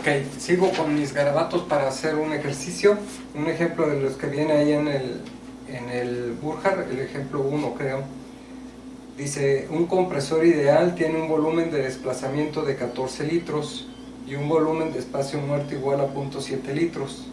Ok, sigo con mis garabatos para hacer un ejercicio. Un ejemplo de los que viene ahí en el Burjar, el ejemplo 1 creo. Dice, un compresor ideal tiene un volumen de desplazamiento de 14 litros y un volumen de espacio muerto igual a 0.7 litros.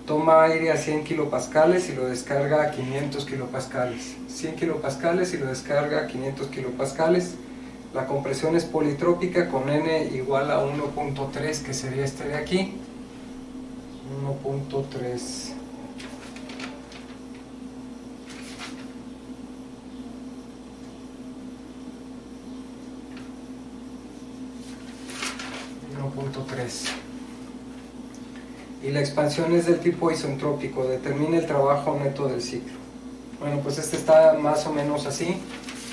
Toma aire a 100 kilopascales y lo descarga a 500 kilopascales. 100 kilopascales y lo descarga a 500 kilopascales. La compresión es politrópica con N igual a 1.3, que sería este de aquí. 1.3. Y la expansión es del tipo isentrópico. Determina el trabajo neto del ciclo. Bueno, pues este está más o menos así.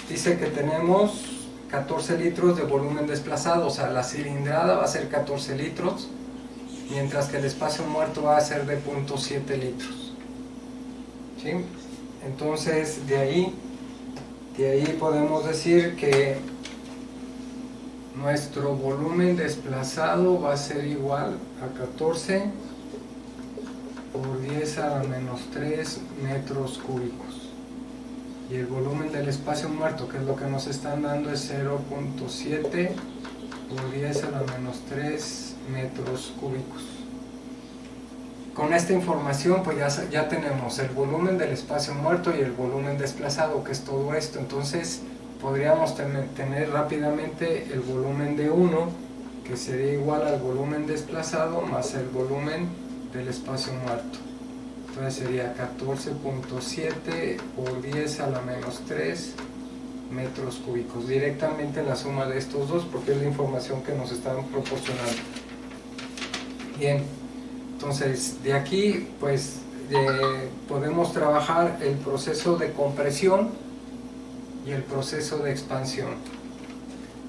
Dice que tenemos 14 litros de volumen desplazado, o sea, la cilindrada va a ser 14 litros, mientras que el espacio muerto va a ser de 0.7 litros. ¿Sí? Entonces, de ahí podemos decir que nuestro volumen desplazado va a ser igual a 14 por 10 a la menos 3 metros cúbicos. Y el volumen del espacio muerto, que es lo que nos están dando, es 0.7 por 10 a la menos 3 metros cúbicos. Con esta información pues ya tenemos el volumen del espacio muerto y el volumen desplazado, que es todo esto. Entonces podríamos tener rápidamente el volumen de 1, que sería igual al volumen desplazado más el volumen del espacio muerto. Entonces sería 14.7 por 10 a la menos 3 metros cúbicos, directamente la suma de estos dos, porque es la información que nos están proporcionando. Bien, entonces de aquí pues podemos trabajar el proceso de compresión y el proceso de expansión.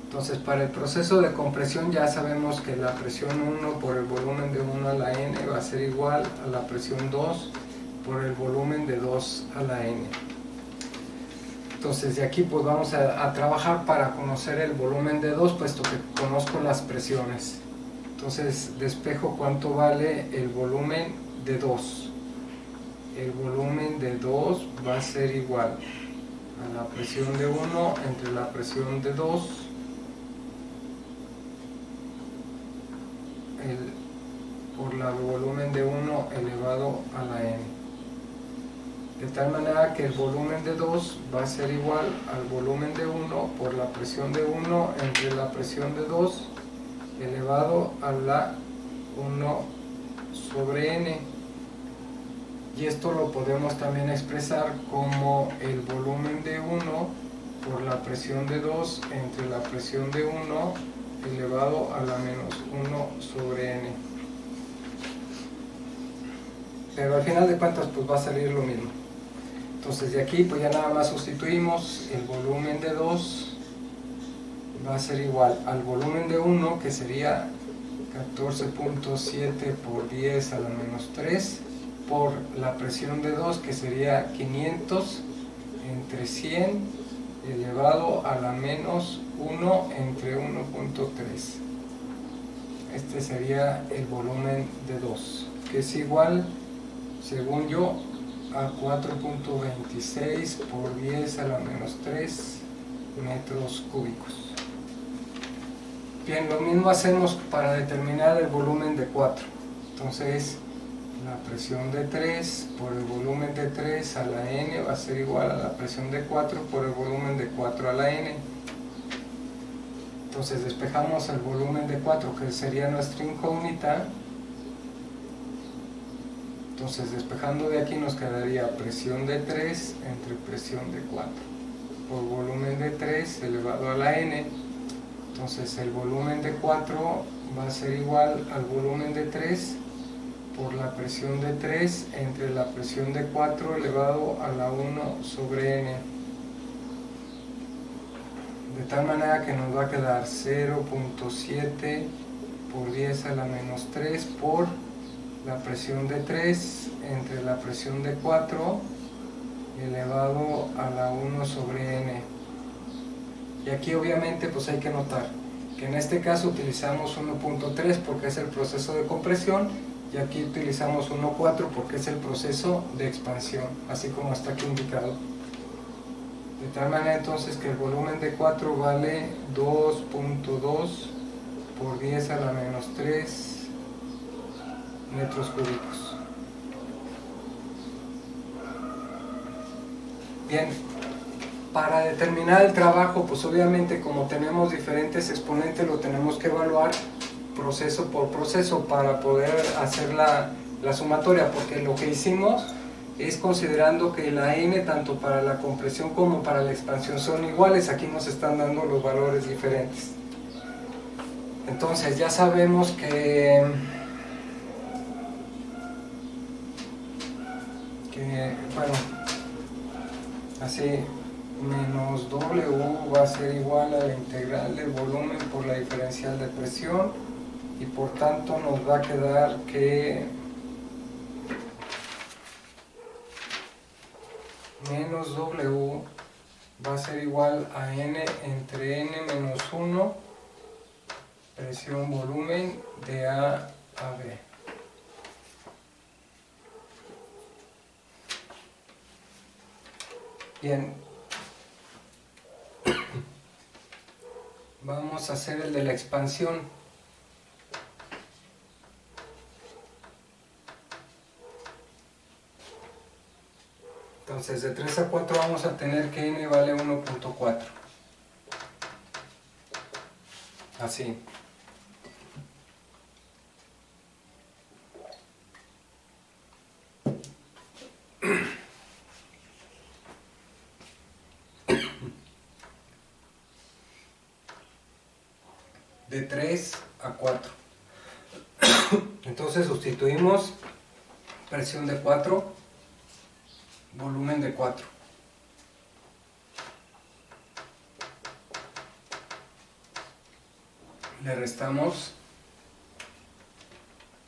Entonces para el proceso de compresión ya sabemos que la presión 1 por el volumen de 1 a la n va a ser igual a la presión 2 por el volumen de 2 a la n. Entonces de aquí pues vamos a trabajar para conocer el volumen de 2, puesto que conozco las presiones. Entonces despejo cuánto vale el volumen de 2. El volumen de 2 va a ser igual a la presión de 1 entre la presión de 2 por el volumen de 1 elevado a la n. De tal manera que el volumen de 2 va a ser igual al volumen de 1 por la presión de 1 entre la presión de 2 elevado a la 1 sobre n. Y esto lo podemos también expresar como el volumen de 1 por la presión de 2 entre la presión de 1 elevado a la menos 1 sobre n. Pero al final de cuentas pues va a salir lo mismo. Entonces de aquí pues ya nada más sustituimos. El volumen de 2 va a ser igual al volumen de 1, que sería 14.7 por 10 a la menos 3, por la presión de 2, que sería 500 entre 100 elevado a la menos 1 entre 1.3. Este sería el volumen de 2, que es igual, según yo, a 4.26 por 10 a la menos 3 metros cúbicos. Bien, lo mismo hacemos para determinar el volumen de 4. Entonces, la presión de 3 por el volumen de 3 a la n va a ser igual a la presión de 4 por el volumen de 4 a la n. Entonces despejamos el volumen de 4, que sería nuestra incógnita. Entonces despejando de aquí nos quedaría presión de 3 entre presión de 4 por volumen de 3 elevado a la n. Entonces el volumen de 4 va a ser igual al volumen de 3 por la presión de 3 entre la presión de 4 elevado a la 1 sobre n. De tal manera que nos va a quedar 0.7 por 10 a la menos 3 por la presión de 3 entre la presión de 4 elevado a la 1 sobre n. Y aquí obviamente pues hay que notar que en este caso utilizamos 1.3 porque es el proceso de compresión, y aquí utilizamos 1.4 porque es el proceso de expansión, así como está aquí indicado. De tal manera entonces que el volumen de 4 vale 2.2 por 10 a la menos 3 metros cúbicos. Bien, para determinar el trabajo, pues obviamente como tenemos diferentes exponentes, lo tenemos que evaluar proceso por proceso para poder hacer la sumatoria, porque lo que hicimos es considerando que la n tanto para la compresión como para la expansión son iguales. Aquí nos están dando los valores diferentes. Entonces ya sabemos que bueno, así menos W va a ser igual a la integral del volumen por la diferencial de presión, y por tanto nos va a quedar que menos W va a ser igual a N entre N menos 1 presión volumen de A a B. Bien, vamos a hacer el de la expansión. Entonces de 3 a 4 vamos a tener que n vale 1.4. Así. De 3 a 4. Entonces sustituimos presión de 4, volumen de 4. Le restamos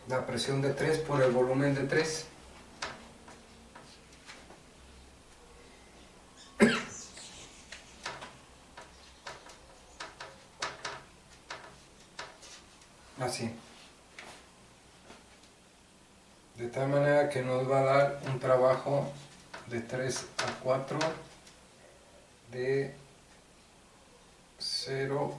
la presión de 3 por el volumen de 3. Así. De tal manera que nos va a dar un trabajo de 3 a 4 de 0.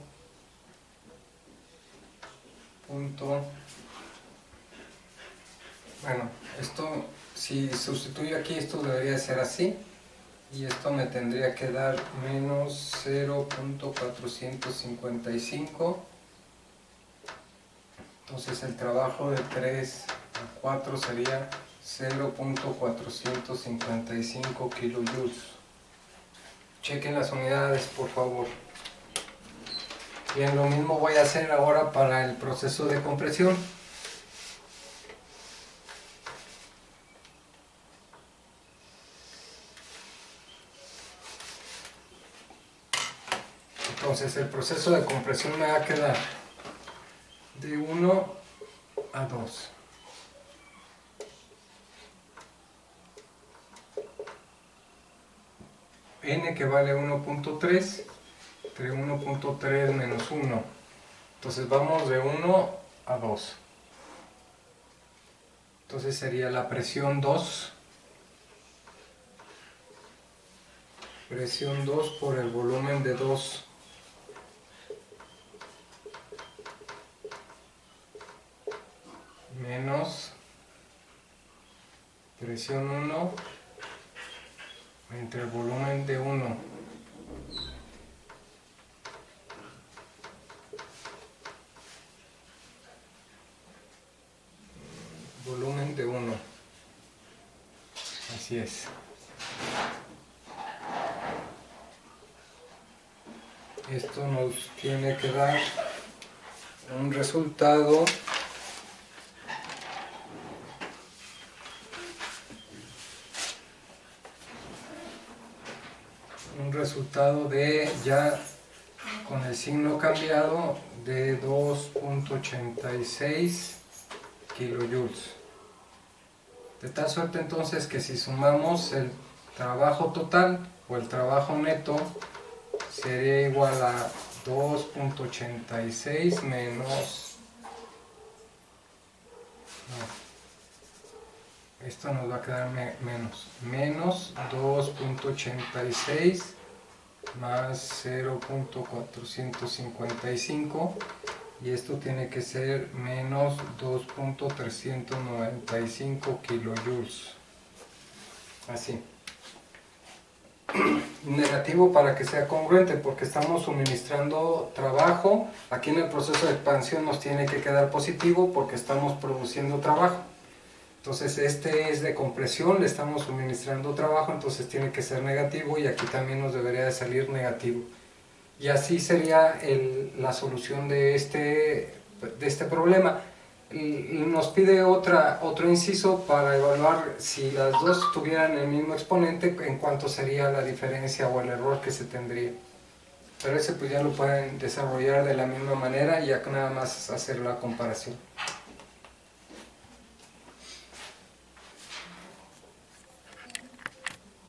Bueno, esto, si sustituyo aquí, esto debería ser así, y esto me tendría que dar menos 0.455. Entonces el trabajo de 3 a 4 sería 0.455 kilojoules. Chequen las unidades, por favor. Bien, lo mismo voy a hacer ahora para el proceso de compresión. Entonces el proceso de compresión me va a quedar de 1 a 2. N que vale 1.3 entre 1.3 menos 1. Entonces vamos de 1 a 2. Entonces sería la presión 2. Presión 2 por el volumen de 2. Menos presión 1 entre el volumen de 1. Volumen de 1. Así es. Esto nos tiene que dar un resultado de, ya con el signo cambiado, de 2.86 kilojoules. De tal suerte entonces que si sumamos el trabajo total o el trabajo neto, sería igual a 2.86 menos... no, esto nos va a quedar menos 2.86 más 0.455, y esto tiene que ser menos 2.395 kilojoules. Así. Negativo para que sea congruente, porque estamos suministrando trabajo. Aquí en el proceso de expansión nos tiene que quedar positivo porque estamos produciendo trabajo. Entonces este es de compresión, le estamos suministrando trabajo, entonces tiene que ser negativo, y aquí también nos debería de salir negativo. Y así sería la solución de este problema. Nos pide otro inciso para evaluar si las dos tuvieran el mismo exponente, en cuánto sería la diferencia o el error que se tendría. Pero ese pues ya lo pueden desarrollar de la misma manera y ya nada más hacer la comparación.